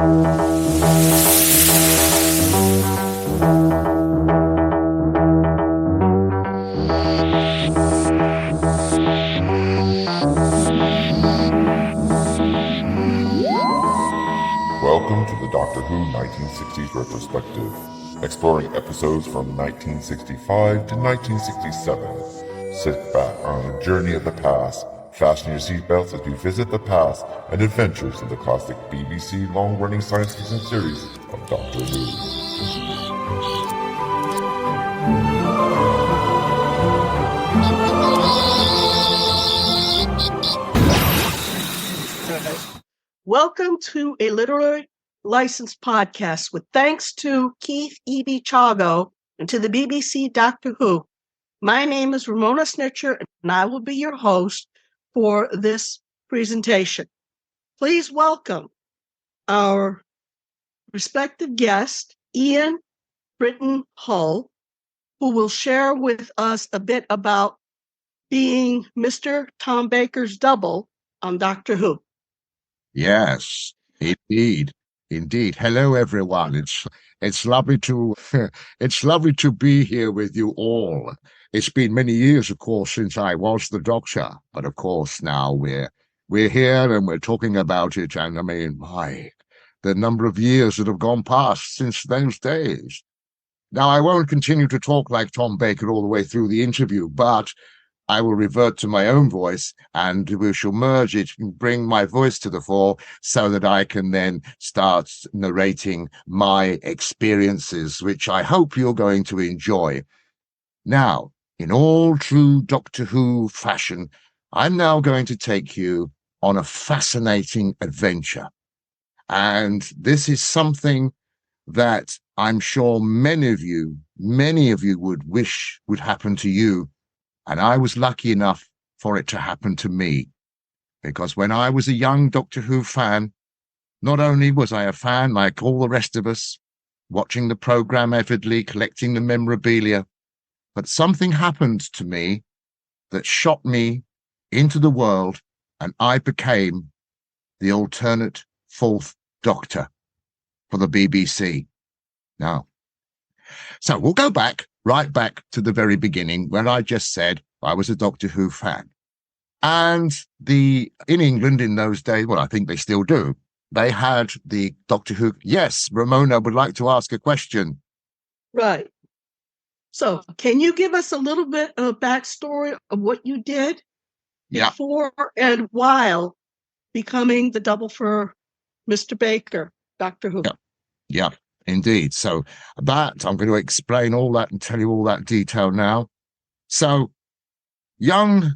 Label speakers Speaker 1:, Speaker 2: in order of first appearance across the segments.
Speaker 1: Welcome to the Doctor Who 1960s retrospective, exploring episodes from 1965 to 1967. Sit back on a journey of the past, fasten your seatbelts as we visit the past and adventures in the classic BBC long-running science fiction series of Doctor Who.
Speaker 2: Welcome to a literary license podcast with thanks to Keith E.B. Chago and to the BBC Doctor Who. My name is Ramona Snitcher and I will be your host for this presentation. Please welcome our respective guest, Ian Brittan Hull, who will share with us a bit about being Mr. Tom Baker's double on Doctor Who.
Speaker 3: Yes, indeed. Hello, everyone. It's lovely to it's lovely to be here with you all. It's been many years, of course, since I was the Doctor, but of course now we're here and we're talking about it. And I mean, the number of years that have gone past since those days. Now, I won't continue to talk like Tom Baker all the way through the interview, but I will revert to my own voice and we shall merge it and bring my voice to the fore so that I can then start narrating my experiences, which I hope you're going to enjoy. Now, in all true Doctor Who fashion, I'm now going to take you on a fascinating adventure. And this is something that I'm sure many of you would wish would happen to you. And I was lucky enough for it to happen to me, because when I was a young Doctor Who fan, not only was I a fan like all the rest of us, watching the program avidly, collecting the memorabilia, but something happened to me that shot me into the world, and I became the alternate fourth Doctor for the BBC. Now, so we'll go right back to the very beginning, when I just said I was a Doctor Who fan. And in England in those days, well, I think they still do, they had the Doctor Who. Yes, Ramona would like to ask a question.
Speaker 2: Right. So can you give us a little bit of backstory of what you did before and while becoming the double for Mr. Baker, Doctor Who?
Speaker 3: Yeah. Indeed. So that I'm going to explain all that and tell you all that detail now. So young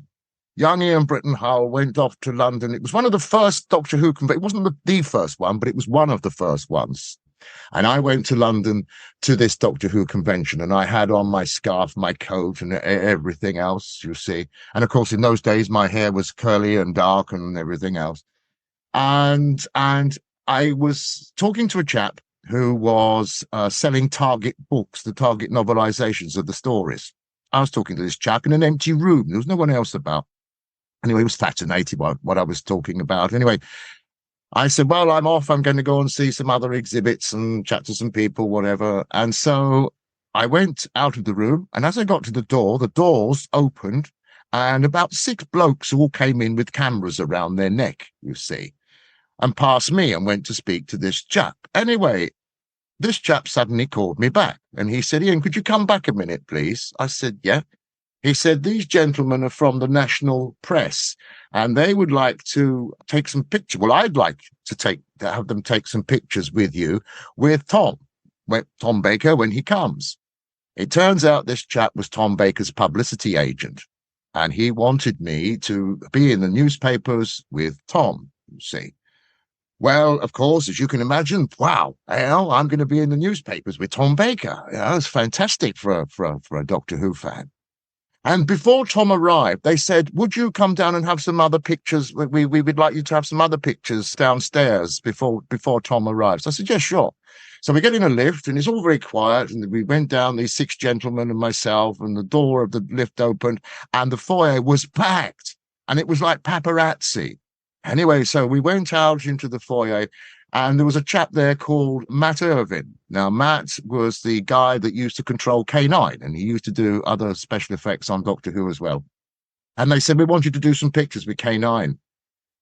Speaker 3: Ian Brittan Hull went off to London. It was one of the first Doctor Who conventions. It wasn't the first one, but it was one of the first ones. And I went to London to this Doctor Who convention, and I had on my scarf, my coat, and everything else, you see. And of course, in those days, my hair was curly and dark and everything else. And I was talking to a chap who was selling Target books, the Target novelizations of the stories. I was talking to this chap in an empty room. There was no one else about. Anyway, he was fascinated by what I was talking about. Anyway, I said, well, I'm off. I'm going to go and see some other exhibits and chat to some people, whatever. And so I went out of the room. And as I got to the doors opened, and about 6 blokes all came in with cameras around their neck, you see, and passed me and went to speak to this chap. Anyway, this chap suddenly called me back and he said, Ian, could you come back a minute, please? I said, yeah. He said, these gentlemen are from the National Press and they would like to take some pictures. Well, I'd like to have them take some pictures with you, with Tom Baker when he comes. It turns out this chap was Tom Baker's publicity agent and he wanted me to be in the newspapers with Tom, you see. Well, of course, as you can imagine, wow, I'm going to be in the newspapers with Tom Baker. It's fantastic for a Doctor Who fan. And before Tom arrived, they said, would you come down and have some other pictures? We would like you to have some other pictures downstairs before Tom arrives. I said, yeah, sure. So we get in a lift and it's all very quiet. And we went down, these 6 gentlemen and myself, and the door of the lift opened and the foyer was packed. And it was like paparazzi. Anyway, so we went out into the foyer And there was a chap there called Matt Irvin. Now, Matt was the guy that used to control K9, and he used to do other special effects on Doctor Who as well. And they said, we want you to do some pictures with K9.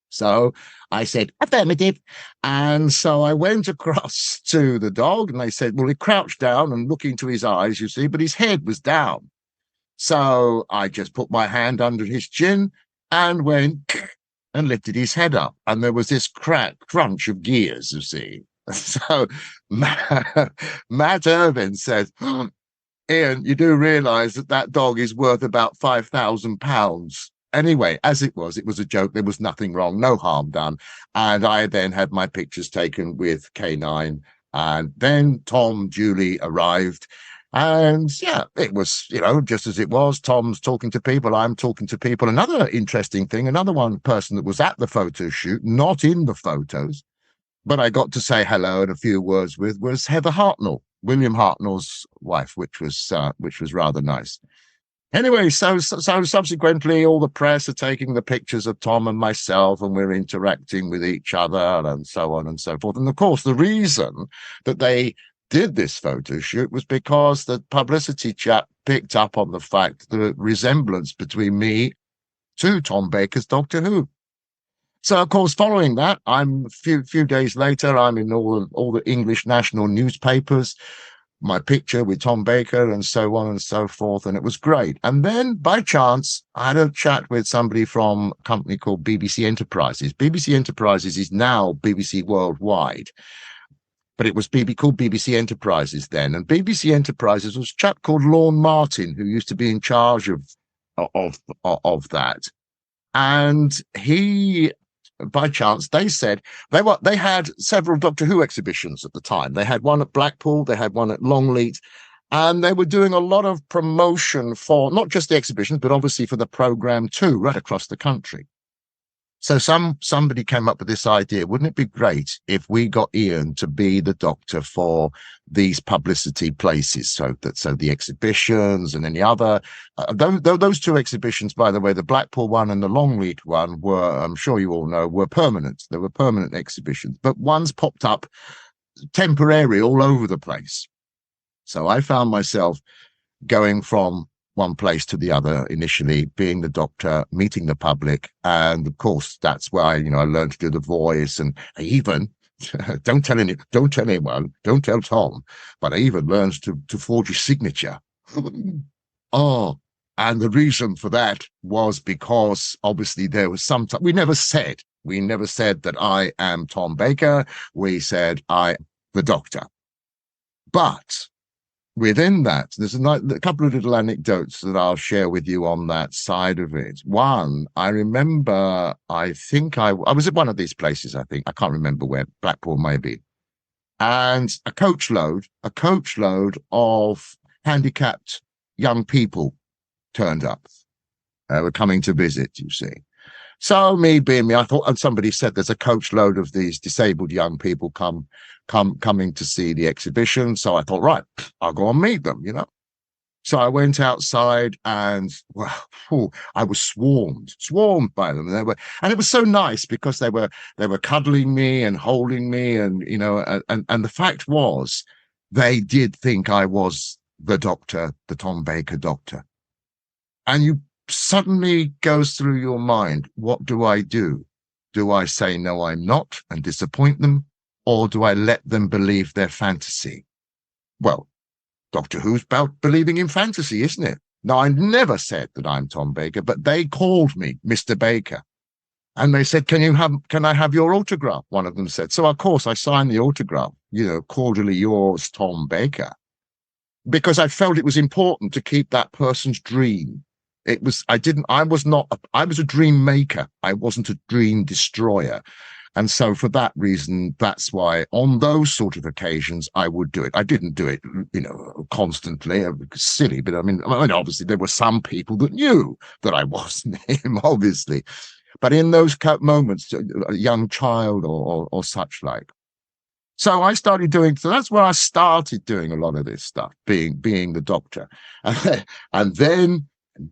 Speaker 3: So I said, affirmative. And so I went across to the dog, and they said, well, he crouched down and look into his eyes, you see, but his head was down. So I just put my hand under his chin and went and lifted his head up. And there was this crunch of gears, you see. So Matt Irvin said, Ian, you do realize that that dog is worth about £5,000. Anyway, as it was a joke. There was nothing wrong, no harm done. And I then had my pictures taken with K9. And then Tom Julie arrived. And yeah, it was, just as it was. Tom's talking to people. I'm talking to people. Another interesting thing, another one person that was at the photo shoot, not in the photos, but I got to say hello and a few words with, was Heather Hartnell, William Hartnell's wife, which was rather nice. Anyway, so subsequently, all the press are taking the pictures of Tom and myself, and we're interacting with each other and so on and so forth. And of course, the reason that they did this photo shoot was because the publicity chap picked up on the fact, the resemblance between me to Tom Baker's Doctor Who. So, of course, following that, I'm a few days later, I'm in all the English national newspapers, my picture with Tom Baker and so on and so forth, and it was great. And then, by chance, I had a chat with somebody from a company called BBC Enterprises. BBC Enterprises is now BBC Worldwide, but it was called BBC Enterprises then. And BBC Enterprises was a chap called Lorne Martin, who used to be in charge of that. And he, by chance, they said they had several Doctor Who exhibitions at the time. They had one at Blackpool, they had one at Longleat, and they were doing a lot of promotion for not just the exhibitions, but obviously for the program too, right across the country. So somebody came up with this idea. Wouldn't it be great if we got Ian to be the Doctor for these publicity places? So the exhibitions and any other, those two exhibitions, by the way, the Blackpool one and the Longleat one were, I'm sure you all know, were permanent. They were permanent exhibitions, but one's popped up temporary all over the place. So I found myself going from one place to the other, initially being the Doctor, meeting the public. And of course, that's where I learned to do the voice. And I even, don't tell anyone, don't tell Tom, but I even learned to forge his signature. Oh, and the reason for that was because obviously there was we never said that I am Tom Baker. We said the Doctor. But within that, there's a couple of little anecdotes that I'll share with you on that side of it. One, I remember, I think I was at one of these places, I can't remember where, Blackpool maybe, and a coachload of handicapped young people turned up. Were coming to visit, you see. So me being me, I thought, and somebody said there's a coachload of these disabled young people coming to see the exhibition. So I thought, right, I'll go and meet them, So I went outside and I was swarmed by them. And it was so nice because they were cuddling me and holding me, and and the fact was they did think I was the Doctor, the Tom Baker Doctor. And you suddenly goes through your mind, what do I do? Do I say, no, I'm not, and disappoint them? Or do I let them believe their fantasy? Well, Doctor Who's about believing in fantasy, isn't it? Now, I never said that I'm Tom Baker, but they called me Mr. Baker. And they said, can I have your autograph? One of them said. So, of course, I signed the autograph, cordially yours, Tom Baker, because I felt it was important to keep that person's dream. I was a dream maker. I wasn't a dream destroyer. And so for that reason, that's why on those sort of occasions, I would do it. I didn't do it, constantly. It was silly, but I mean, obviously there were some people that knew that I wasn't him, obviously. But in those moments, a young child or such like. So I started so that's where I started doing a lot of this stuff, being the Doctor. And then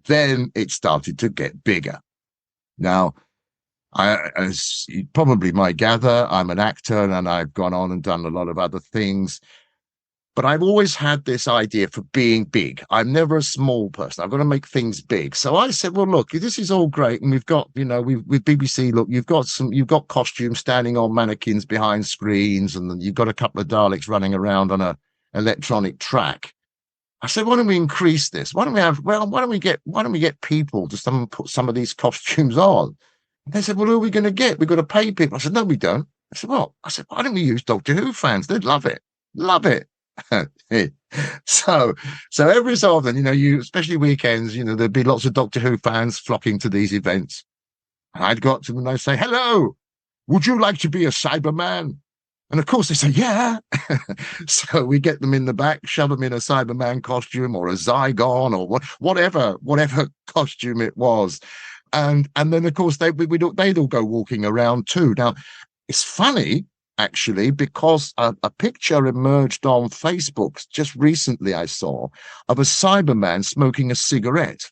Speaker 3: it started to get bigger. Now, As you probably might gather, I'm an actor and I've gone on and done a lot of other things. But I've always had this idea for being big. I'm never a small person. I've got to make things big. So I said, well, look, this is all great. And we've got, with BBC, look, you've got costumes standing on mannequins behind screens, and you've got a couple of Daleks running around on a electronic track. I said, why don't we increase this? Why don't we get people to put some of these costumes on? And they said, well, who are we going to get? We've got to pay people. I said, no, we don't. I said, what? I said, why don't we use Doctor Who fans? They'd love it. Love it. so every so often, especially weekends, there'd be lots of Doctor Who fans flocking to these events. And I'd go up to them and I'd say, hello, would you like to be a Cyberman? And of course they say, yeah. So we get them in the back, shove them in a Cyberman costume or a Zygon or whatever costume it was. And then of course they'd all go walking around too. Now it's funny, actually, because a picture emerged on Facebook just recently I saw of a Cyberman smoking a cigarette.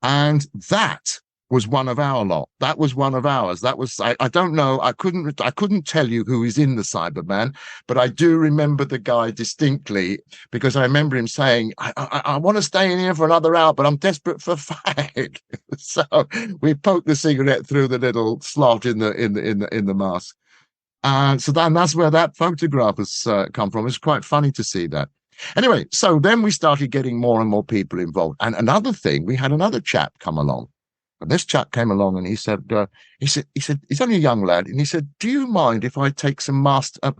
Speaker 3: And that was one of our lot. That was one of ours. That was, I don't know, I couldn't tell you who is in the Cyberman, but I do remember the guy distinctly, because I remember him saying, I want to stay in here for another hour, but I'm desperate for fight. So we poked the cigarette through the little slot in the mask. So that's where that photograph has come from. It's quite funny to see that. Anyway, so then we started getting more and more people involved. And another thing, we had another chap come along. And this chap came along and he said, he's only a young lad. And he said, do you mind if I take some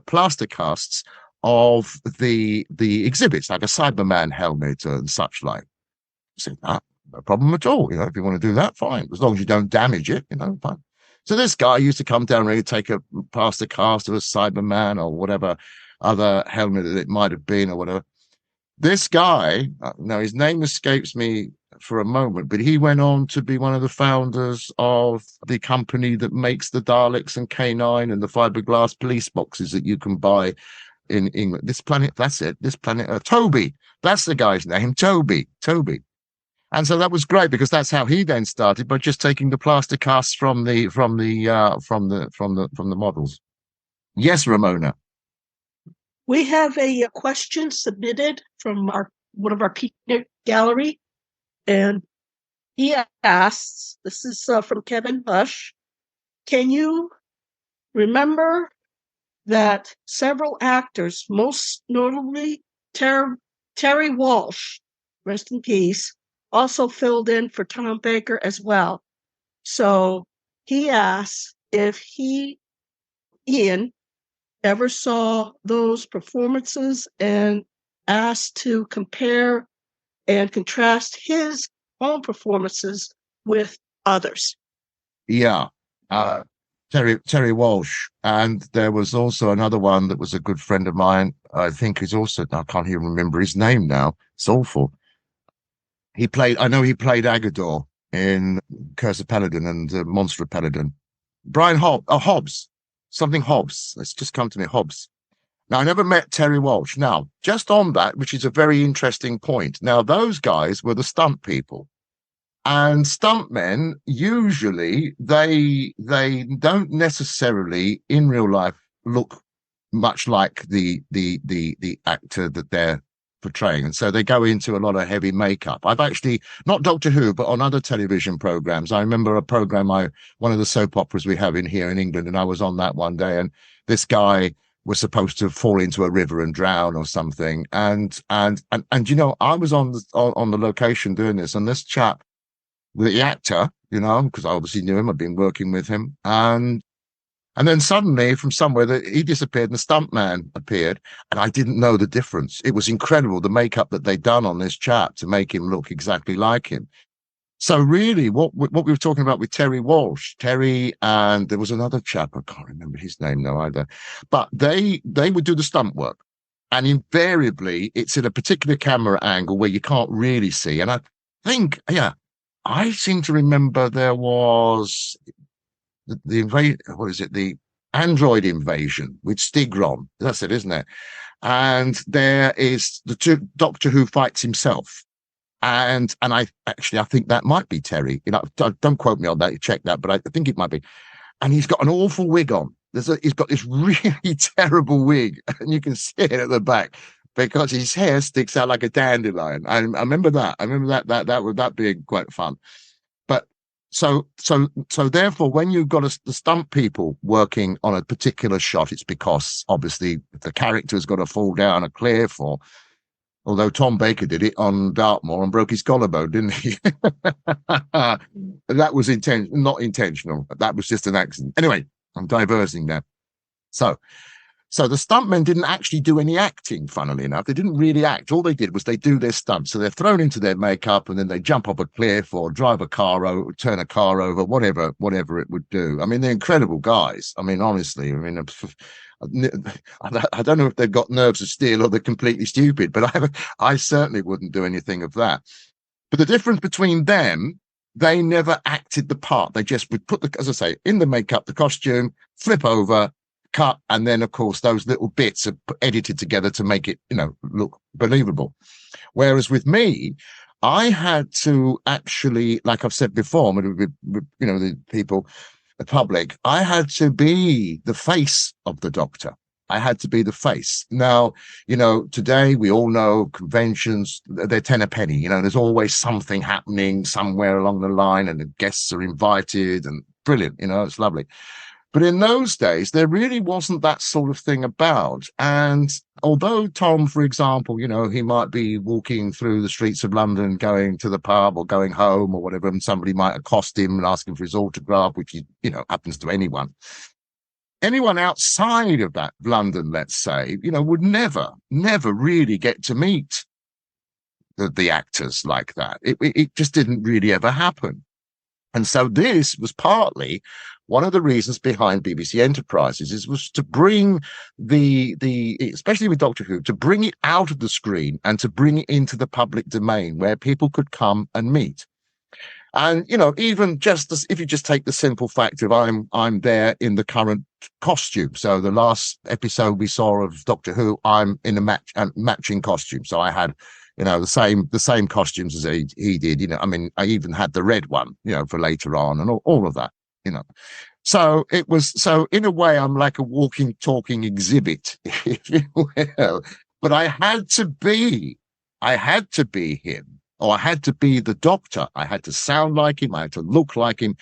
Speaker 3: plaster casts of the exhibits, like a Cyberman helmet and such like? I said, no problem at all. If you want to do that, fine. As long as you don't damage it, fine. So this guy used to come down and take a plaster cast of a Cyberman or whatever other helmet that it might have been or whatever. This guy, now his name escapes me for a moment, but he went on to be one of the founders of the company that makes the Daleks and K9 and the fiberglass police boxes that you can buy in England. Toby. That's the guy's name, Toby. And so that was great, because that's how he then started, by just taking the plaster casts from the models. Yes, Ramona.
Speaker 2: We have a question submitted from one of our Peanut Gallery, and he asks, this is from Kevin Hush, can you remember that several actors, most notably Terry Walsh, rest in peace, also filled in for Tom Baker as well? So he asks if Ian, ever saw those performances and asked to compare and contrast his own performances with others.
Speaker 3: Yeah, Terry Walsh. And there was also another one that was a good friend of mine. I think he's also, I can't even remember his name now. It's awful. I know he played Agador in Curse of Paladin and Monster of Paladin. Brian Hobbs. Something Hobbs. It's just come to me, Hobbs. Now, I never met Terry Walsh. Now, just on that, which is a very interesting point. Now, those guys were the stunt people. And stuntmen, usually, they don't necessarily, in real life, look much like the actor that they're portraying. And so they go into a lot of heavy makeup. I've actually, not Doctor Who, but on other television programs. I remember a program, one of the soap operas we have here in England, and I was on that one day, and this guy was supposed to fall into a river and drown or something. And I was on the location doing this, and this chap, the actor, because I obviously knew him, I'd been working with him, and then suddenly, from somewhere, he disappeared and the stuntman appeared, and I didn't know the difference. It was incredible, the makeup that they'd done on this chap to make him look exactly like him. So really, what we were talking about with Terry Walsh, and there was another chap, I can't remember his name now either, but they would do the stunt work. And invariably, it's at a particular camera angle where you can't really see. And I think, I seem to remember there was the android invasion with Stigron. That's it, isn't it? And there is the Doctor Who fights himself. And I think that might be Terry. Don't quote me on that. You check that, but I think it might be. and he's got an awful wig on. He's got this really terrible wig, and you can see it at the back because his hair sticks out like a dandelion. I remember that. I remember that being quite fun. But so therefore, when you've got the stunt people working on a particular shot, it's because obviously the character's got to fall down a cliff, or although Tom Baker did it on Dartmoor and broke his collarbone, didn't he? That was not intentional. That was just an accident. Anyway, I'm diverting now. So the stuntmen didn't actually do any acting, funnily enough. They didn't really act. All they did was they do their stunts. So they're thrown into their makeup, and then they jump off a cliff or drive a car over, turn a car over, whatever it would do. I mean, they're incredible guys. I mean, honestly, I mean, I don't know if they've got nerves of steel or they're completely stupid, but I certainly wouldn't do anything of that. But the difference between them, they never acted the part. They just would put as I say, in the makeup, the costume, flip over, cut, and then of course those little bits are edited together to make it, look believable. Whereas with me, I had to actually, like I've said before, with the people, the public, I had to be the face of the Doctor. I had to be the face. Now, today we all know conventions, they're 10 a penny. There's always something happening somewhere along the line, and the guests are invited, and brilliant, it's lovely. But in those days, there really wasn't that sort of thing about. And although Tom, for example, he might be walking through the streets of London, going to the pub or going home or whatever, and somebody might accost him and ask him for his autograph, which, happens to anyone. Anyone outside of that London, let's say, would never really get to meet the actors like that. It just didn't really ever happen. And so this was partly one of the reasons behind BBC Enterprises was to bring especially with Doctor Who, to bring it out of the screen and to bring it into the public domain where people could come and meet. And, even just if you just take the simple fact of I'm there in the current costume. So the last episode we saw of Doctor Who, I'm in a matching costume. So I had, the same costumes as he did, I mean, I even had the red one, for later on, and all of that, So in a way, I'm like a walking, talking exhibit, if you will. But I had to be him, or I had to be the Doctor. I had to sound like him. I had to look like him.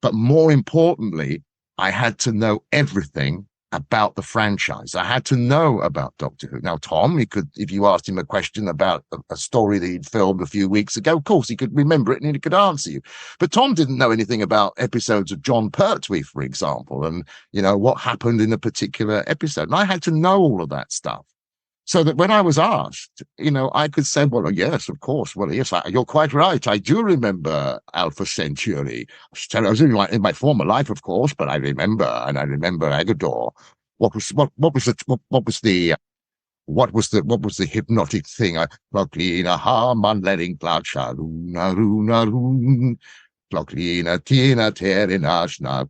Speaker 3: But more importantly, I had to know everything about the franchise. I had to know about Doctor Who. Now, Tom, if you asked him a question about a story that he'd filmed a few weeks ago, of course, he could remember it and he could answer you. But Tom didn't know anything about episodes of John Pertwee, for example, and, what happened in a particular episode. And I had to know all of that stuff. So that when I was asked, I could say, well, yes, of course. Well, yes, you're quite right. I do remember Alpha Centauri. I was in my former life, of course, but I remember Agador. What was the hypnotic thing? Clocklina harman letting cloud runa. Clocklina tina terinashna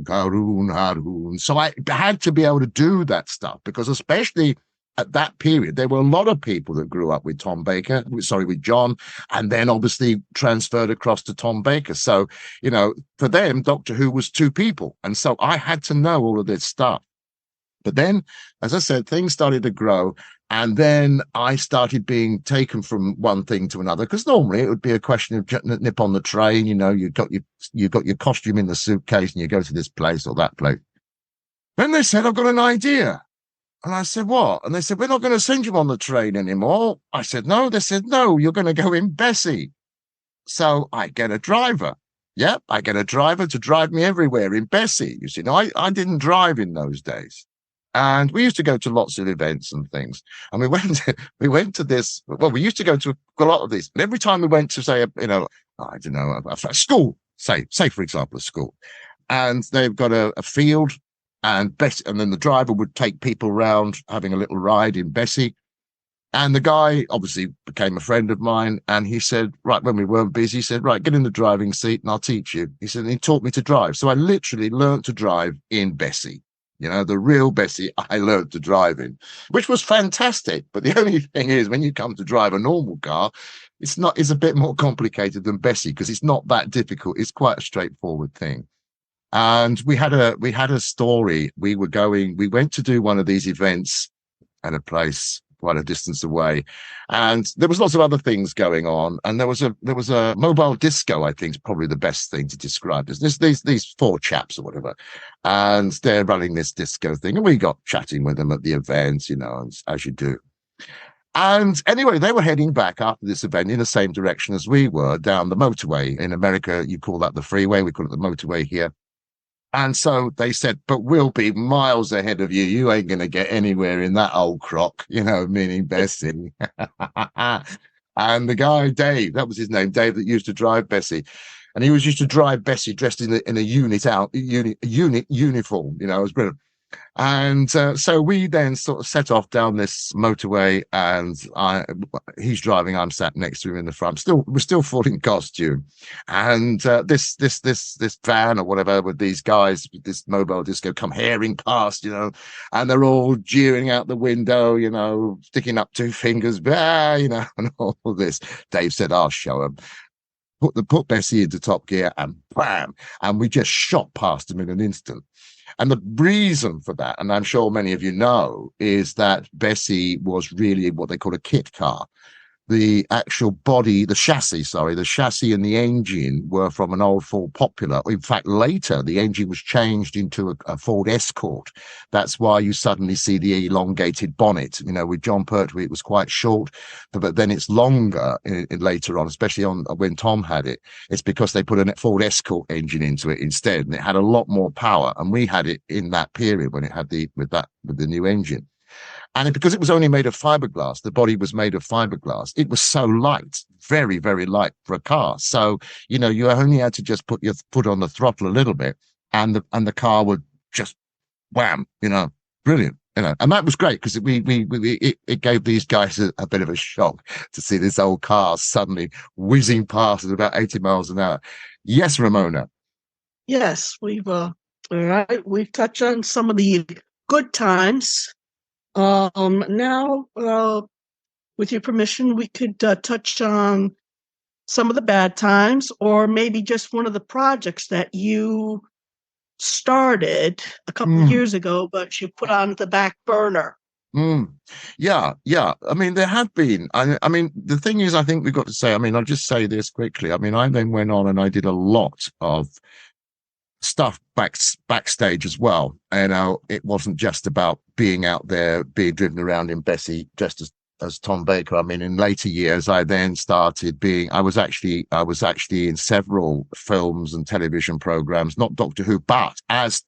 Speaker 3: karun harun. So I had to be able to do that stuff, because especially at that period, there were a lot of people that grew up with with John, and then obviously transferred across to Tom Baker. So, for them, Doctor Who was two people. And so I had to know all of this stuff. But then, as I said, things started to grow. And then I started being taken from one thing to another, because normally it would be a question of nip on the train. You got your costume in the suitcase and you go to this place or that place. Then they said, I've got an idea. And I said, what? And they said, we're not going to send you on the train anymore. I said, no. They said, no, you're going to go in Bessie. So I get a driver. Yep, I get a driver to drive me everywhere in Bessie. You see, now I didn't drive in those days. And we used to go to lots of events and things. And we went to this, well, we used to go to a lot of these. And every time we went to, say, a school, say, for example, a school, and they've got a field, and then the driver would take people around having a little ride in Bessie. And the guy obviously became a friend of mine. And he said, right, when we weren't busy, he said, right, get in the driving seat and I'll teach you. He said, and he taught me to drive. So I literally learned to drive in Bessie. The real Bessie I learned to drive in, which was fantastic. But the only thing is, when you come to drive a normal car, it's a bit more complicated than Bessie, because it's not that difficult. It's quite a straightforward thing. And we had a story. We went to do one of these events at a place quite a distance away, and there was lots of other things going on. And there was a mobile disco, I think is probably the best thing to describe this. These four chaps or whatever, and they're running this disco thing, and we got chatting with them at the event, as you do. And anyway, they were heading back after this event in the same direction as we were, down the motorway. In America, you call that the freeway. We call it the motorway here. And so they said, but we'll be miles ahead of you. You ain't going to get anywhere in that old crock, meaning Bessie. And the guy, Dave, that was his name, Dave, that used to drive Bessie. And he used to drive Bessie dressed in a unit uniform, it was brilliant. And so we then sort of set off down this motorway, and he's driving. I'm sat next to him in the front. We're still full in costume, and this van or whatever with these guys with this mobile disco come herring past, and they're all jeering out the window, sticking up two fingers, and all this. Dave said, "I'll show him." Put Bessie into top gear, and bam, and we just shot past him in an instant. And the reason for that, and I'm sure many of you know, is that Bessie was really what they call a kit car. The actual body, the chassis and the engine were from an old Ford Popular. In fact, later, the engine was changed into a Ford Escort. That's why you suddenly see the elongated bonnet. With John Pertwee, it was quite short, but then it's longer later on, especially when Tom had it. It's because they put a Ford Escort engine into it instead, and it had a lot more power. And we had it in that period when it had with the new engine. And because it was only made of fiberglass, the body was made of fiberglass. It was so light, very, very light for a car. So, you only had to just put your foot on the throttle a little bit, and the car would just wham, brilliant, And that was great because it gave these guys a bit of a shock to see this old car suddenly whizzing past at about 80 miles an hour. Yes, Ramona.
Speaker 2: Yes, we've touched on some of the good times. Now, with your permission, we could touch on some of the bad times, or maybe just one of the projects that you started a couple of years ago, but you put on the back burner.
Speaker 3: Yeah. I mean, there have been. I mean, the thing is, I think we've got to say. I mean, I'll just say this quickly. I mean, I then went on and I did a lot of stuff backstage as well. It wasn't just about being out there, being driven around in Bessie dressed as Tom Baker. I mean, in later years, I then started I was actually in several films and television programs, not Doctor Who, but as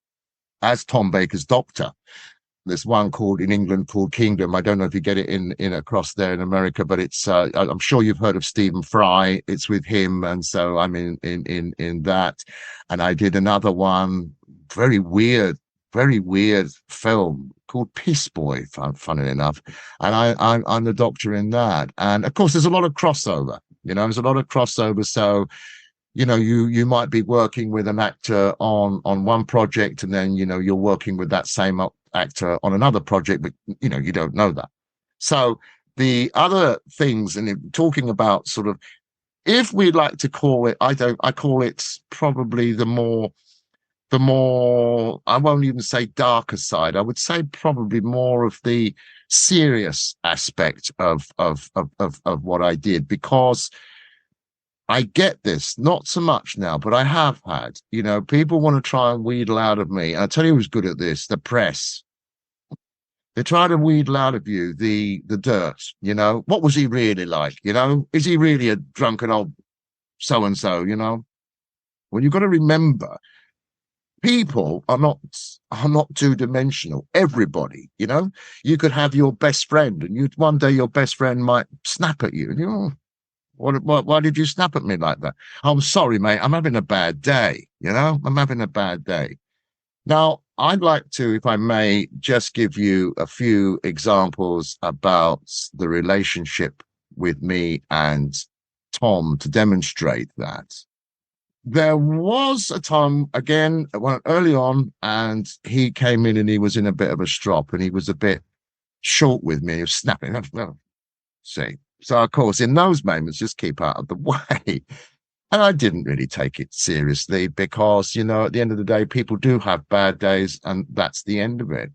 Speaker 3: Tom Baker's doctor. There's one in England called Kingdom. I don't know if you get it in across there in America, but it's I'm sure you've heard of Stephen Fry. It's with him, and so I'm in that. And I did another one, very weird film called Piss Boy, funny enough. And I'm the doctor in that. And of course, there's a lot of crossover. There's a lot of crossover. So you might be working with an actor on one project, and then you're working with that same actor on another project, but you don't know that. So the other things, and talking about sort of, if we'd like to call it, I call it probably the more, I won't even say darker side. I would say probably more of the serious aspect of what I did, because I get this, not so much now, but I have had, people want to try and wheedle out of me. And I tell you who's good at this, the press. They try to wheedle out of you the dirt, What was he really like, Is he really a drunken old so-and-so, Well, you've got to remember, people are not two-dimensional. Everybody, you could have your best friend, and one day your best friend might snap at you, and why did you snap at me like that? I'm sorry, mate. I'm having a bad day. I'm having a bad day. Now, I'd like to, if I may, just give you a few examples about the relationship with me and Tom to demonstrate that. There was a time, again, early on, and he came in and he was in a bit of a strop, and he was a bit short with me. He was snapping. See. So, of course, in those moments, just keep out of the way. And I didn't really take it seriously because, at the end of the day, people do have bad days and that's the end of it.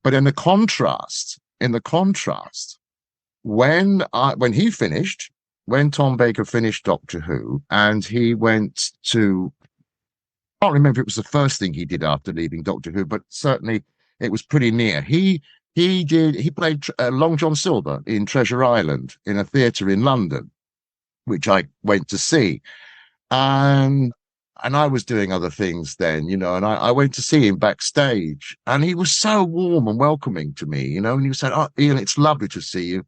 Speaker 3: But in the contrast, when he finished, when Tom Baker finished Doctor Who and he went to, I can't remember if it was the first thing he did after leaving Doctor Who, but certainly it was pretty near. He played Long John Silver in Treasure Island in a theatre in London, which I went to see. And I was doing other things then, and I went to see him backstage and he was so warm and welcoming to me, and he said, "Oh, Ian, it's lovely to see you."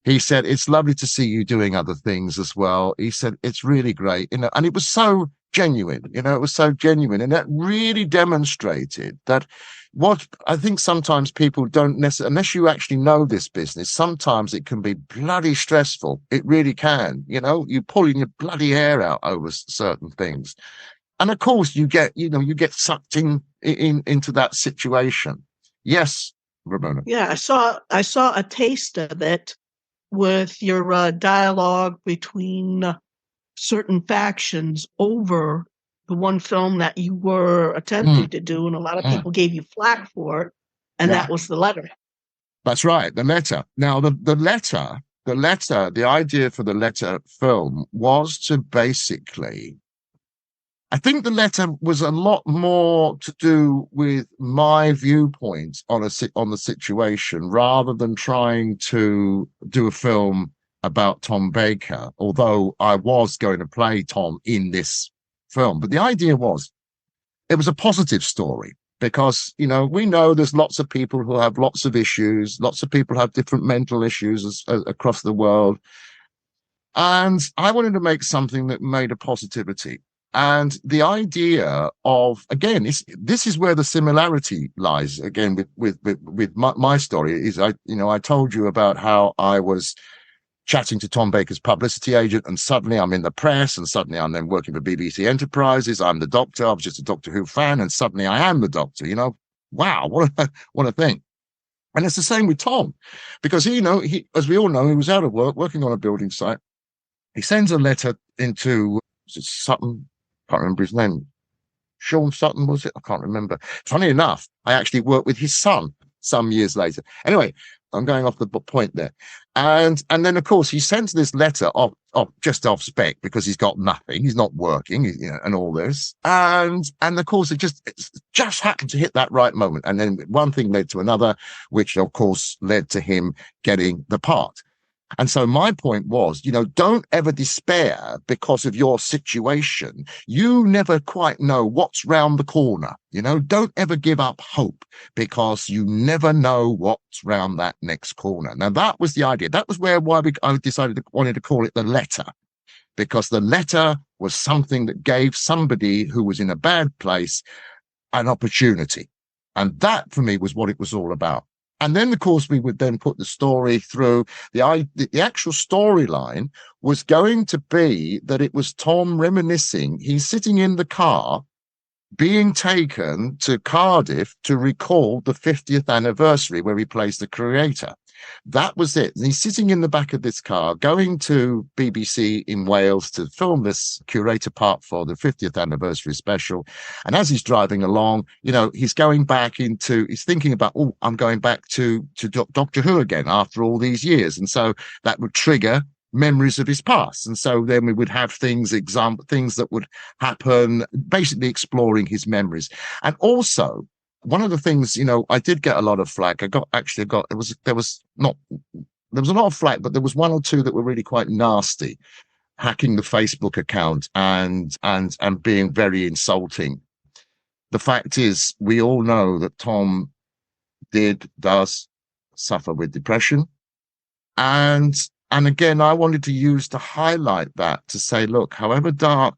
Speaker 3: He said, "It's lovely to see you doing other things as well." He said, "It's really great," and it was so genuine, it was so genuine. And that really demonstrated that what I think sometimes people don't necessarily, unless you actually know this business, sometimes it can be bloody stressful. It really can, you're pulling your bloody hair out over certain things. And of course you get sucked into that situation. Yes, Ramona.
Speaker 2: Yeah, I saw a taste of it with your dialogue between certain factions over the one film that you were attempting to do, and a lot of people gave you flack for it, and that was The Letter.
Speaker 3: That's right, The Letter. Now, the idea for The Letter film was to basically, I think The Letter was a lot more to do with my viewpoint on the situation rather than trying to do a film about Tom Baker, although I was going to play Tom in this film. But the idea was, it was a positive story because, we know there's lots of people who have lots of issues. Lots of people have different mental issues across the world. And I wanted to make something that made a positivity. And the idea of, again, this is where the similarity lies, again, with my story is, I told you about how I was chatting to Tom Baker's publicity agent, and suddenly I'm in the press, and suddenly I'm then working for BBC Enterprises. I'm the Doctor. I was just a Doctor Who fan, and suddenly I am the Doctor. Wow, what a thing. And it's the same with Tom, because he, as we all know, he was out of work, working on a building site. He sends a letter into Sutton. Can't remember his name. Sean Sutton, was it? I can't remember. Funny enough, I actually worked with his son some years later. Anyway, I'm going off the point there. And then, of course, he sends this letter just off spec because he's got nothing. He's not working, and all this. And of course, it just happened to hit that right moment. And then one thing led to another, which, of course, led to him getting the part. And so my point was, don't ever despair because of your situation. You never quite know what's round the corner. Don't ever give up hope because you never know what's round that next corner. Now, that was the idea. That was why I wanted to call it The Letter, because the letter was something that gave somebody who was in a bad place an opportunity. And that, for me, was what it was all about. And then, of course, we would then put the story through. The actual storyline was going to be that it was Tom reminiscing. He's sitting in the car being taken to Cardiff to recall the 50th anniversary where he plays the creator. That was it. And he's sitting in the back of this car going to BBC in Wales to film this curator part for the 50th anniversary special. And as he's driving along, he's going back he's thinking about, I'm going back to Doctor Who again after all these years. And so that would trigger memories of his past. And so then we would have things that would happen, basically exploring his memories. And also, one of the things, I did get a lot of flack. There was a lot of flack, but there was one or two that were really quite nasty, hacking the Facebook account and being very insulting. The fact is, we all know that Tom does suffer with depression. And again, I wanted to highlight that to say, look, however dark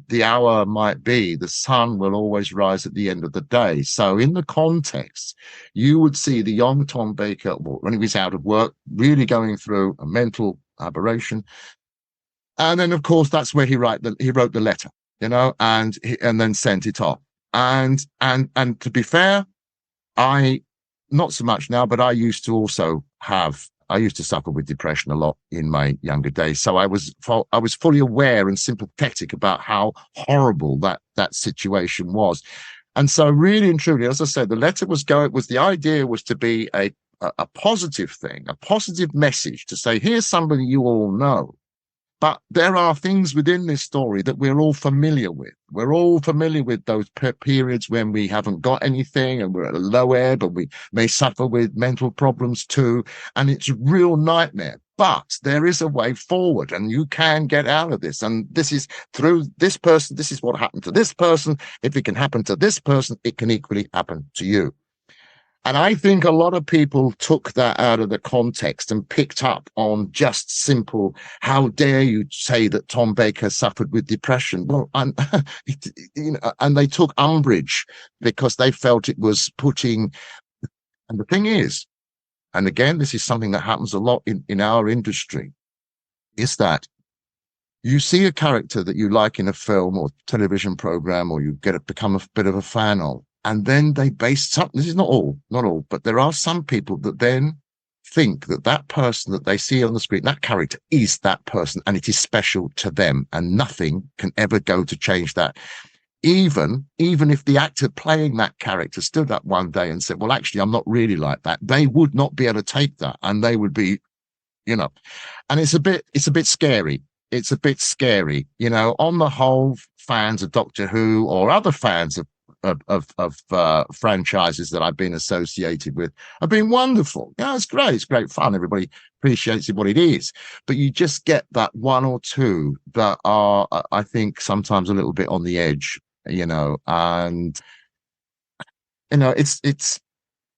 Speaker 3: the hour might be, the sun will always rise at the end of the day. So in the context, you would see the young Tom Baker, when he was out of work, really going through a mental aberration. And then, of course, that's where he wrote the letter, and then sent it off. And to be fair, I, not so much now, but I used to also have I used to suffer with depression a lot in my younger days. So I was fully aware and sympathetic about how horrible that situation was. And so really and truly, as I said, the letter the idea was to be a positive thing, a positive message to say, here's somebody you all know. But there are things within this story that we're all familiar with. We're all familiar with those periods when we haven't got anything and we're at a low ebb, and we may suffer with mental problems too. And it's a real nightmare. But there is a way forward, and you can get out of this. And this is through this person. This is what happened to this person. If it can happen to this person, it can equally happen to you. And I think a lot of people took that out of the context and picked up on just simple, how dare you say that Tom Baker suffered with depression? Well, and they took umbrage because they felt it was putting, and the thing is, and again, this is something that happens a lot in our industry, is that you see a character that you like in a film or television program, or you become a bit of a fan of, and then they base something. This is not all, but there are some people that then think that person that they see on the screen, that character is that person, and it is special to them, and nothing can ever go to change that. Even if the actor playing that character stood up one day and said, well, actually, I'm not really like that, they would not be able to take that, and they would be, and it's a bit scary. It's a bit scary, on the whole. Fans of Doctor Who or other fans of franchises that I've been associated with have been wonderful. It's great. It's great fun. Everybody appreciates it what it is, but you just get that one or two that are, I think, sometimes a little bit on the edge, and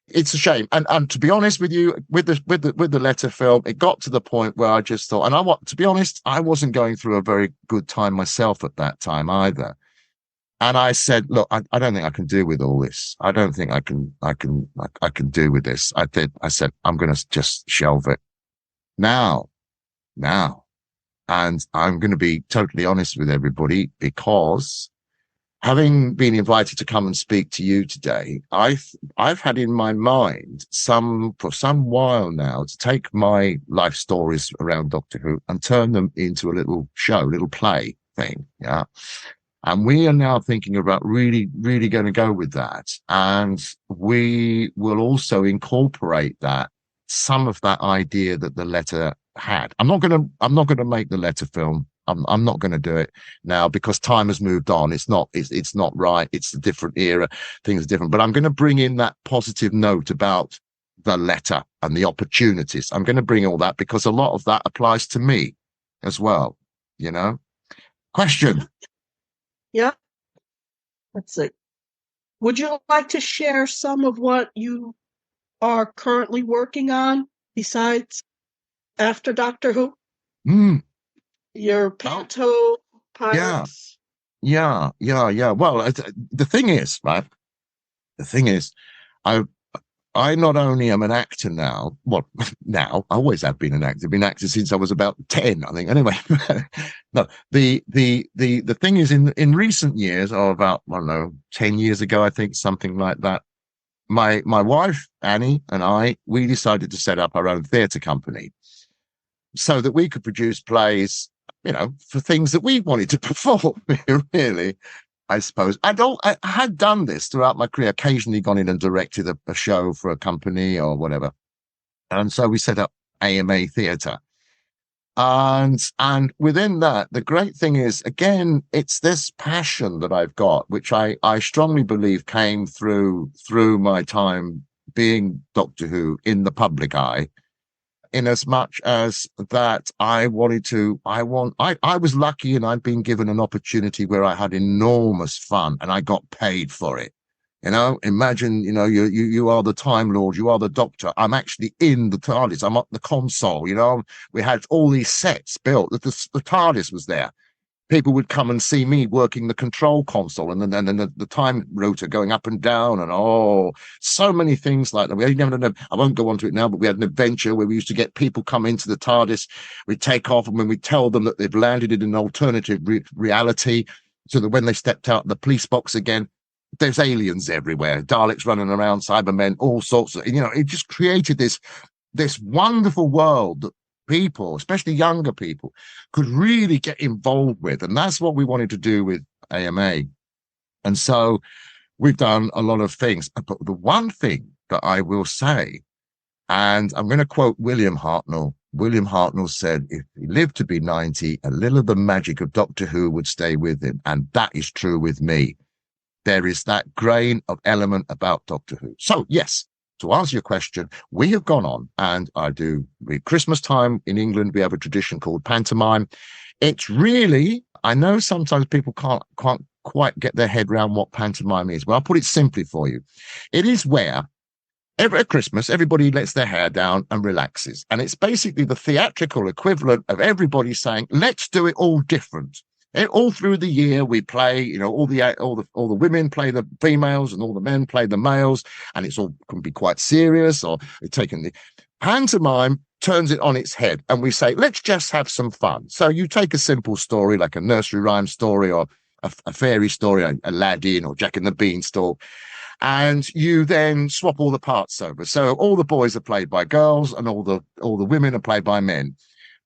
Speaker 3: it's a shame. And to be honest with you, with the letter film, it got to the point where I just thought, to be honest, I wasn't going through a very good time myself at that time either. And I said, look, I don't think I can do with all this. I don't think I can do with this. I said, I'm going to just shelve it now. And I'm going to be totally honest with everybody, because having been invited to come and speak to you today, I've had in my mind for some while now to take my life stories around Doctor Who and turn them into a little play thing. Yeah. And we are now thinking about really, really going to go with that. And we will also incorporate some of that idea that the letter had. I'm not going to make the letter film. I'm not going to do it now, because time has moved on. It's not right. It's a different era. Things are different. But I'm going to bring in that positive note about the letter and the opportunities. I'm going to bring all that, because a lot of that applies to me as well. Question.
Speaker 2: Yeah. Let's see. Would you like to share some of what you are currently working on besides after Doctor Who? Your panto pilots?
Speaker 3: Yeah. Well, the thing is, right? I not only am an actor now, well, I always have been an actor. I've been an actor since I was about 10, I think. Anyway, no, the thing is, in recent years, or about, I don't know, 10 years ago, I think, something like that, my wife, Annie, and we decided to set up our own theatre company so that we could produce plays, for things that we wanted to perform, really. I suppose I had done this throughout my career, occasionally gone in and directed a show for a company or whatever. And so we set up AMA Theatre. And within that, the great thing is, again, it's this passion that I've got, which I strongly believe came through my time being Doctor Who in the public eye. In as much as that I was lucky, and I'd been given an opportunity where I had enormous fun and I got paid for it. Imagine, you are the Time Lord, you are the Doctor. I'm actually in the TARDIS. I'm at the console, we had all these sets built. The TARDIS was there. People would come and see me working the control console, and then the time rotor going up and down, and so many things like that. I won't go on to it now, but we had an adventure where we used to get people come into the TARDIS. We'd take off, and when we tell them that they've landed in an alternative reality, so that when they stepped out of the police box again, there's aliens everywhere, Daleks running around, Cybermen, all sorts of, it just created this this wonderful world that people, especially younger people, could really get involved with. And that's what we wanted to do with AMA. And so we've done a lot of things. But the one thing that I will say, and I'm going to quote William Hartnell. William Hartnell said, if he lived to be 90, a little of the magic of Doctor Who would stay with him. And that is true with me. There is that grain of element about Doctor Who. So, yes, to answer your question, we have gone on, and I do, with Christmas time in England, we have a tradition called pantomime. It's really, I know sometimes people can't quite get their head around what pantomime is. Well, I'll put it simply for you. It is where at Christmas, everybody lets their hair down and relaxes. And it's basically the theatrical equivalent of everybody saying, let's do it all different. All through the year, we play, all the women play the females and all the men play the males, and it's all can be quite serious. Or taking the pantomime turns it on its head, and we say, let's just have some fun. So you take a simple story like a nursery rhyme story or a fairy story, Aladdin or Jack and the Beanstalk, and you then swap all the parts over. So all the boys are played by girls, and all the women are played by men.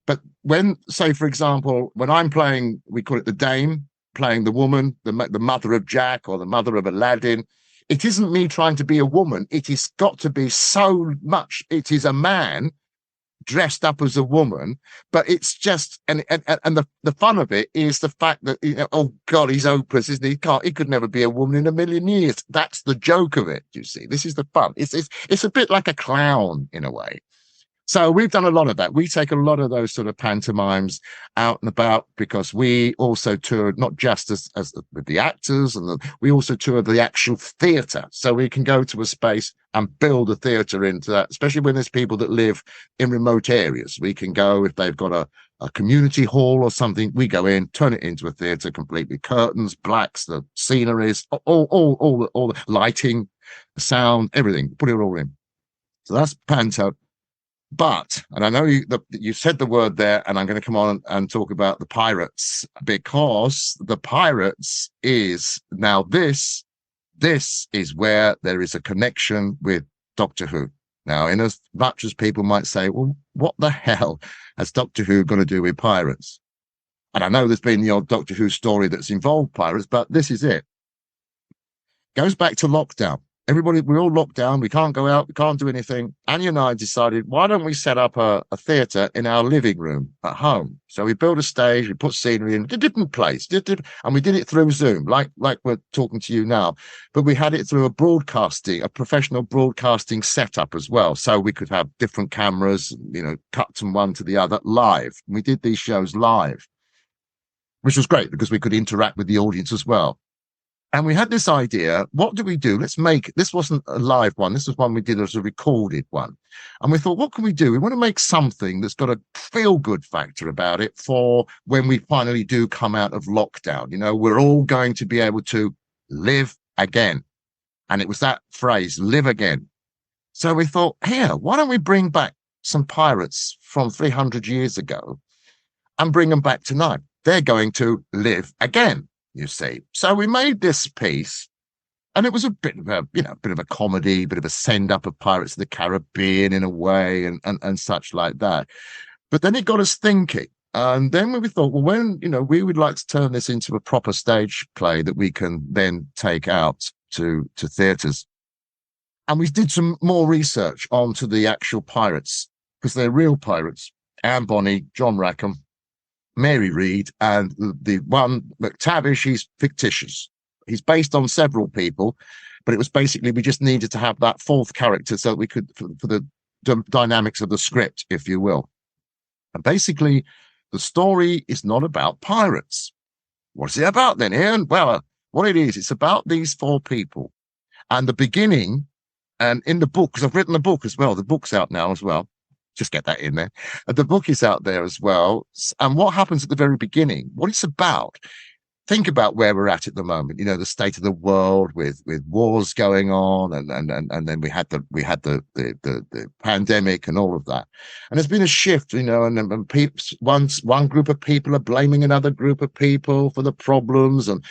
Speaker 3: But when, say, for example, when I'm playing, we call it the dame, playing the woman, the mother of Jack or the mother of Aladdin, it isn't me trying to be a woman. It has got to be so much. It is a man dressed up as a woman, but it's just, and the fun of it is the fact that, oh God, he's hopeless, isn't he? He could never be a woman in a million years. That's the joke of it, you see. This is the fun. It's a bit like a clown in a way. So we've done a lot of that. We take a lot of those sort of pantomimes out and about because we also toured not just as with the actors, and we also tour the actual theatre. So we can go to a space and build a theatre into that, especially when there's people that live in remote areas. We can go, if they've got a community hall or something, we go in, turn it into a theatre completely. Curtains, blacks, the sceneries, all the lighting, the sound, everything, put it all in. So that's panto. But, and I know you said the word there, and I'm going to come on and talk about the pirates, because the pirates is now this is where there is a connection with Doctor Who. Now, in as much as people might say, well, what the hell has Doctor Who got to do with pirates? And I know there's been the odd Doctor Who story that's involved pirates, but this is it. Goes back to lockdown. We're all locked down. We can't go out. We can't do anything. Anya and I decided, why don't we set up a theatre in our living room at home? So we built a stage, we put scenery in a different place, and we did it through Zoom, like we're talking to you now. But we had it through a professional broadcasting setup as well. So we could have different cameras, cut from one to the other live. And we did these shows live, which was great because we could interact with the audience as well. And we had this idea, what do we do? This wasn't a live one. This was one we did as a recorded one. And we thought, what can we do? We want to make something that's got a feel-good factor about it for when we finally do come out of lockdown. We're all going to be able to live again. And it was that phrase, live again. So we thought, why don't we bring back some pirates from 300 years ago and bring them back tonight? They're going to live again. You see, so we made this piece, and it was a bit of a comedy, bit of a send up of Pirates of the Caribbean in a way, and such like that. But then it got us thinking, and then we thought, well, when we would like to turn this into a proper stage play that we can then take out to theatres, and we did some more research onto the actual pirates because they're real pirates: Anne Bonny, John Rackham, Mary Read, and the one McTavish, he's fictitious. He's based on several people, but it was basically we just needed to have that fourth character so that we could, for the dynamics of the script, if you will. And basically, the story is not about pirates. What's it about then, Ian? Well, what it is, it's about these four people. And the beginning, and in the book, because I've written the book as well, the book's out now as well. Just get that in there. The book is out there as well. And what happens at the very beginning, what it's about, think about where we're at the moment. You know, the state of the world with wars going on, and then we had the pandemic and all of that. And there's been a shift, you know, and people, one group of people are blaming another group of people for the problems, and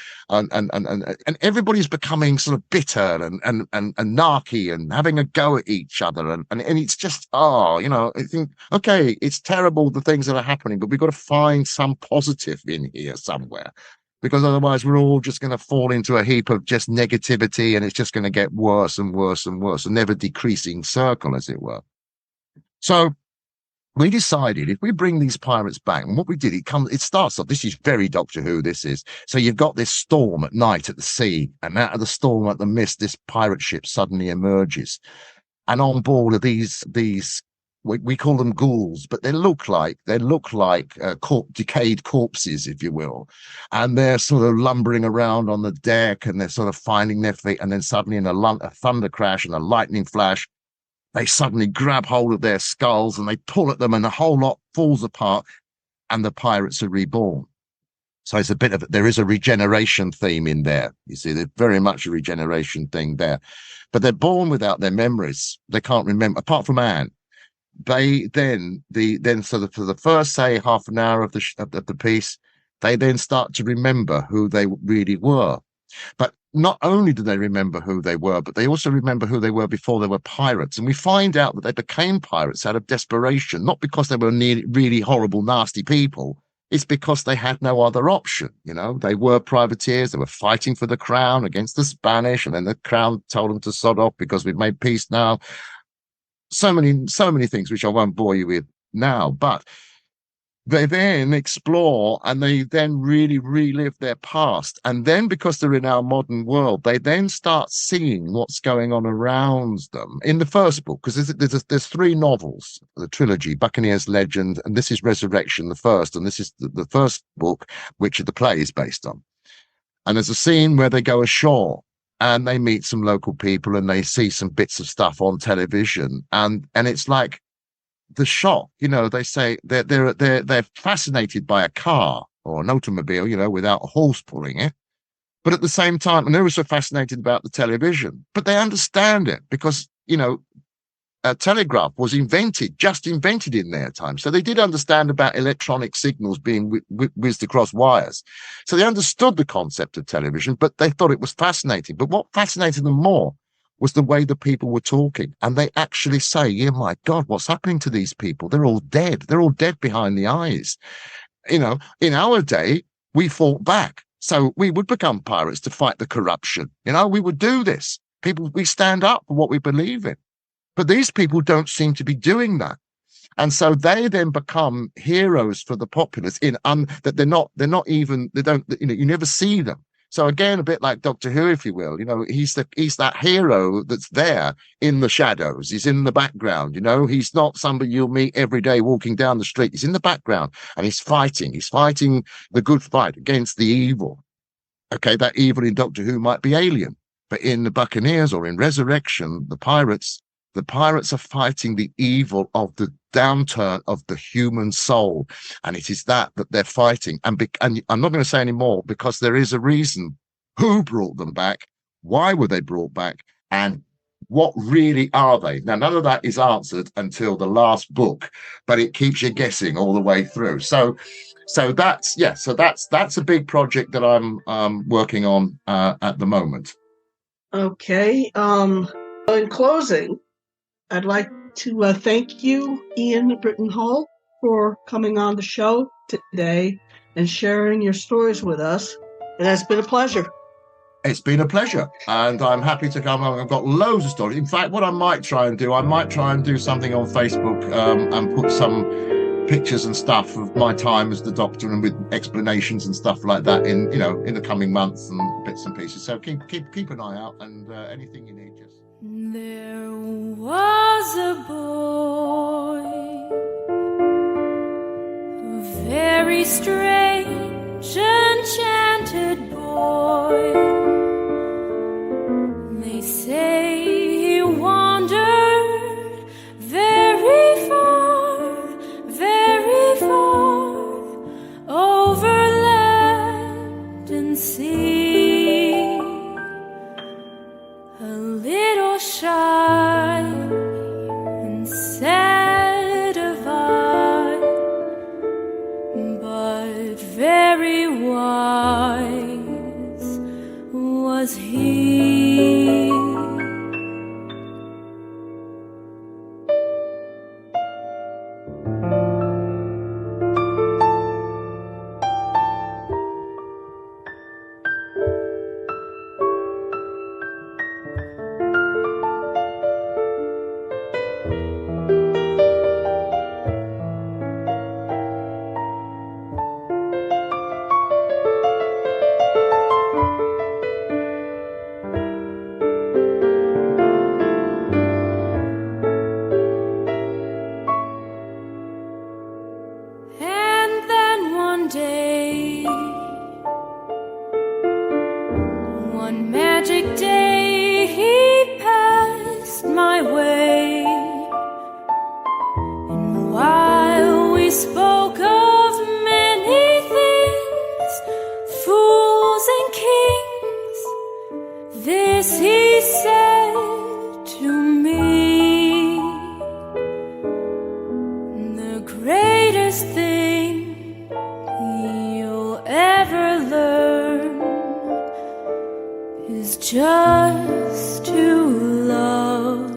Speaker 3: everybody's becoming sort of bitter and narky and having a go at each other, and it's just, you know, I think, okay, it's terrible the things that are happening, but we've got to find some positive in here somewhere, because otherwise we're all just going to fall into a heap of just negativity, and it's just going to get worse and worse and worse, a never decreasing circle, as it were. So we decided, if we bring these pirates back, and what we did, it starts off, this is very Doctor Who, this is. So you've got this storm at night at the sea, and out of the storm, at the mist, this pirate ship suddenly emerges. And on board are these we call them ghouls, but they look like decayed corpses, if you will. And they're sort of lumbering around on the deck, and they're sort of finding their feet. And then suddenly, in a thunder crash and a lightning flash, they suddenly grab hold of their skulls and they pull at them, and the whole lot falls apart, and the pirates are reborn. So it's there is a regeneration theme in there. You see, there's very much a regeneration thing there. But they're born without their memories. They can't remember, apart from Anne. They then for the first, say, half an hour of the piece, they then start to remember who they really were. But not only do they remember who they were, but they also remember who they were before they were pirates. And we find out that they became pirates out of desperation, not because they were really horrible, nasty people. It's because they had no other option. You know, they were privateers. They were fighting for the crown against the Spanish, and then the crown told them to sod off because we've made peace now. So many things which I won't bore you with now, but they then explore, and they then really relive their past. And then, because they're in our modern world, they then start seeing what's going on around them. In the first book, because there's 3 novels, the trilogy, Buccaneer's Legend, and this is Resurrection, the first, and this is the first book, which the play is based on. And there's a scene where they go ashore, and they meet some local people, and they see some bits of stuff on television, and it's like the shock. You know, they say they're fascinated by a car or an automobile, you know, without a horse pulling it, but at the same time, and they're also fascinated about the television, but they understand it because, you know, a telegraph was just invented in their time. So they did understand about electronic signals being whizzed across wires. So they understood the concept of television, but they thought it was fascinating. But what fascinated them more was the way the people were talking. And they actually say, yeah, my God, what's happening to these people? They're all dead. They're all dead behind the eyes. You know, in our day, we fought back. So we would become pirates to fight the corruption. You know, we would do this. We stand up for what we believe in. But these people don't seem to be doing that. And so they then become heroes for the populace that they don't, you know, you never see them. So again, a bit like Doctor Who, if you will, you know, he's that hero that's there in the shadows. He's in the background, you know, he's not somebody you'll meet every day walking down the street. He's in the background, and he's fighting the good fight against the evil. Okay, that evil in Doctor Who might be alien, but in the Buccaneers or in Resurrection, the pirates are fighting the evil of the downturn of the human soul. And it is that they're fighting. And I'm not going to say any more, because there is a reason who brought them back, why were they brought back, and what really are they? Now, none of that is answered until the last book, but it keeps you guessing all the way through. So that's a big project that I'm working on at the moment.
Speaker 2: Okay. In closing, I'd like to thank you, Ian Brittan Hull, for coming on the show today and sharing your stories with us. It has been a pleasure.
Speaker 3: It's been a pleasure, and I'm happy to come on. I've got loads of stories. In fact, what I might try and do something on Facebook and put some pictures and stuff of my time as the Doctor, and with explanations and stuff like that in the coming months and bits and pieces. So keep an eye out, and anything you need, just.
Speaker 4: There was a boy, a very strange, enchanted boy. They say he wandered very far, over land and we spoke of many things, fools and kings, this he said to me: the greatest thing you'll ever learn is just to love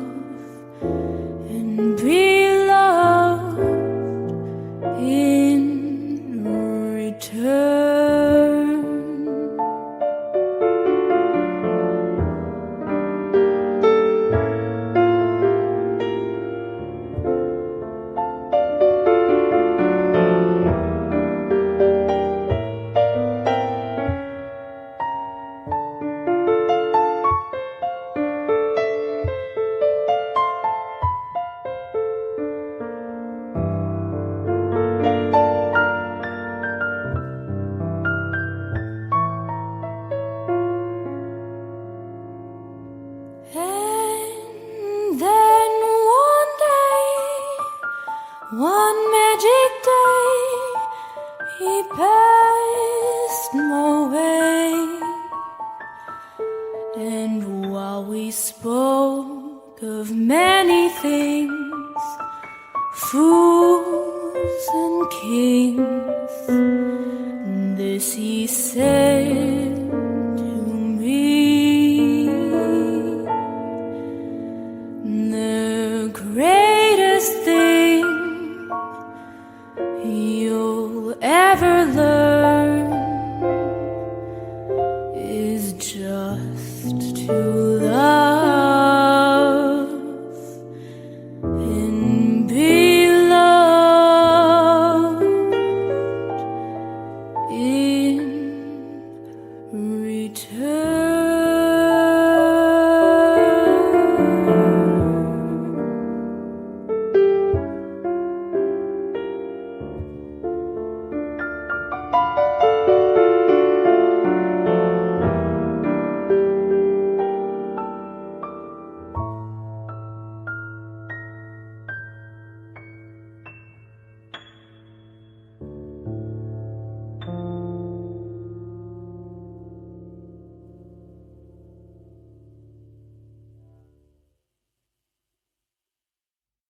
Speaker 4: and be loved in return. And then one day, one magic day, he passed my way. And while we spoke of many things, fools and kings, this he said to me: the greatest thing you'll ever learn is just to